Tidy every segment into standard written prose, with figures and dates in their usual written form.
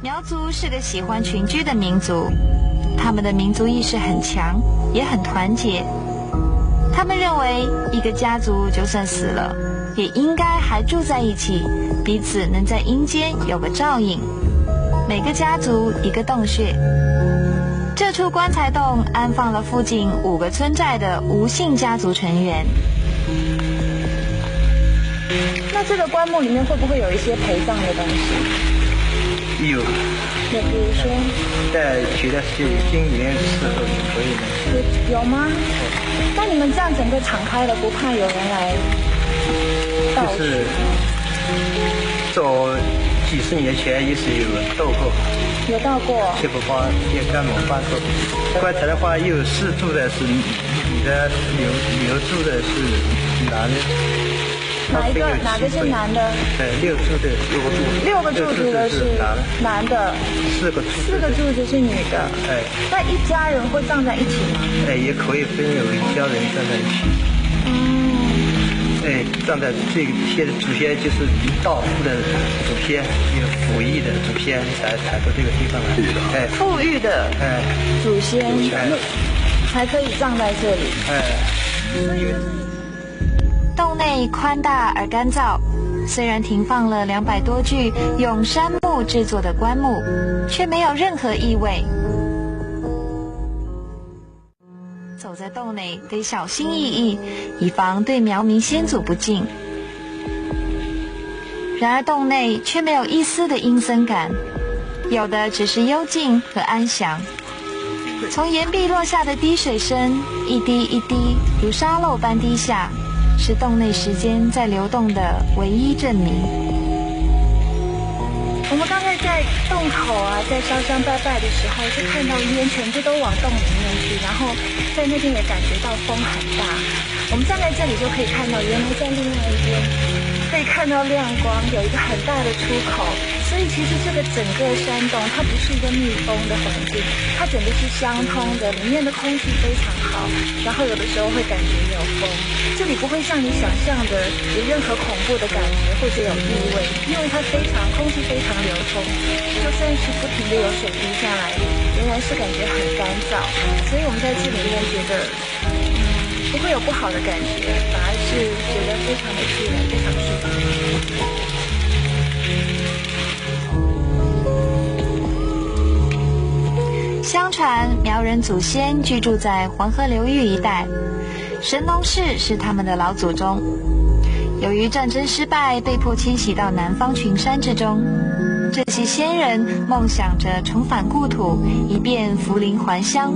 苗族是个喜欢群居的民族，他们的民族意识很强，也很团结。他们认为，一个家族就算死了，也应该还住在一起，彼此能在阴间有个照应。每个家族一个洞穴，这处棺材洞安放了附近5个村寨的吴姓家族成员。那这个棺木里面会不会有一些陪葬的东西？有，比如说，在觉得是经营时候也可以的。有吗？那你们这样整个敞开了，不怕有人来盗取？就是早几十年前也是有盗过，有盗过，也不怕，也敢没发过。棺材的话，有4住的是女的，有住的是男的。哪个是男的？6柱的，6个柱子的是男的，4个柱子是女的。哎，那一家人会葬在一起吗？哎，也可以分有一家人葬在一起。哎，葬在这个现在祖先就是道富的祖先，有富裕的祖先才到这个地方来。哎，富裕的祖先才可以葬在这里。洞内宽大而干燥，虽然停放了200多具用杉木制作的棺木，却没有任何异味。走在洞内得小心翼翼，以防对苗民先祖不敬。然而洞内却没有一丝的阴森感，有的只是幽静和安详。从岩壁落下的滴水声，一滴一滴如沙漏般滴下，是洞内时间在流动的唯一证明。我们刚才在洞口在烧香拜拜的时候，就看到烟全部都往洞里面去，然后在那边也感觉到风很大。我们站在这里就可以看到，原来在另外一边可以看到亮光，有一个很大的出口。所以其实这个整个山洞它不是一个密封的环境，它整个是相通的，里面的空气非常好，然后有的时候会感觉有风，这里不会像你想象的有任何恐怖的感觉或者有异味，因为它空气非常流通，就算是不停的有水滴下来，仍然是感觉很干燥，所以我们在这里面觉得不会有不好的感觉，反而是觉得非常的自然，非常舒服。相传苗人祖先居住在黄河流域一带，神农氏是他们的老祖宗。由于战争失败，被迫迁徙到南方群山之中。这些先人梦想着重返故土，以便扶灵还乡，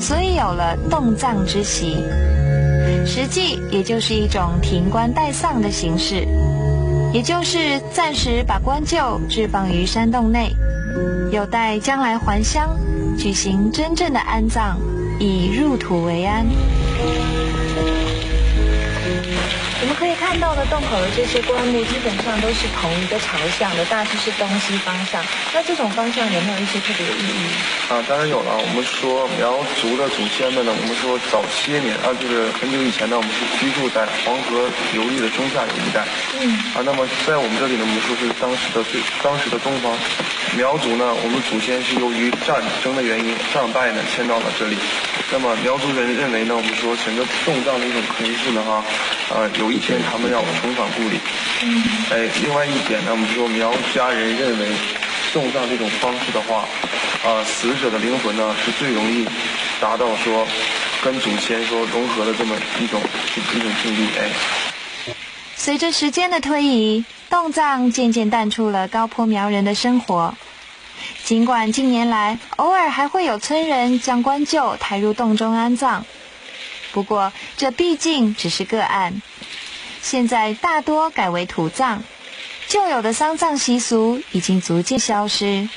所以有了洞葬之习。实际也就是一种停棺待丧的形式，也就是暂时把棺柩置放于山洞内，有待将来还乡，举行真正的安葬，以入土为安。我们可以看到的洞口的这些棺木基本上都是同一个朝向的，大致是东西方向。那这种方向有没有一些特别的意义？当然有了。我们说苗族的祖先们呢，我们说早些年就是很久以前呢，我们是居住在黄河流域的中下游一带。那么在我们这里呢，我们说是当时的东方苗族呢，我们祖先是由于战争的原因上代呢迁到了这里。那么苗族人认为呢，我们说整个洞葬的一种形式呢有一天他们要重返故里。另外一点呢，我们说苗家人认为洞葬这种方式的话，死者的灵魂呢是最容易达到说跟祖先说融合的这么一种境地。随着时间的推移，洞葬渐渐淡出了高坡苗人的生活。尽管近年来偶尔还会有村人将棺柩抬入洞中安葬，不过这毕竟只是个案。现在大多改为土葬，旧有的丧葬习俗已经逐渐消失。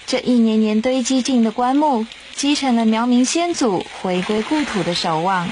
这一年年堆积进的棺木，积成了苗民先祖回归故土的守望。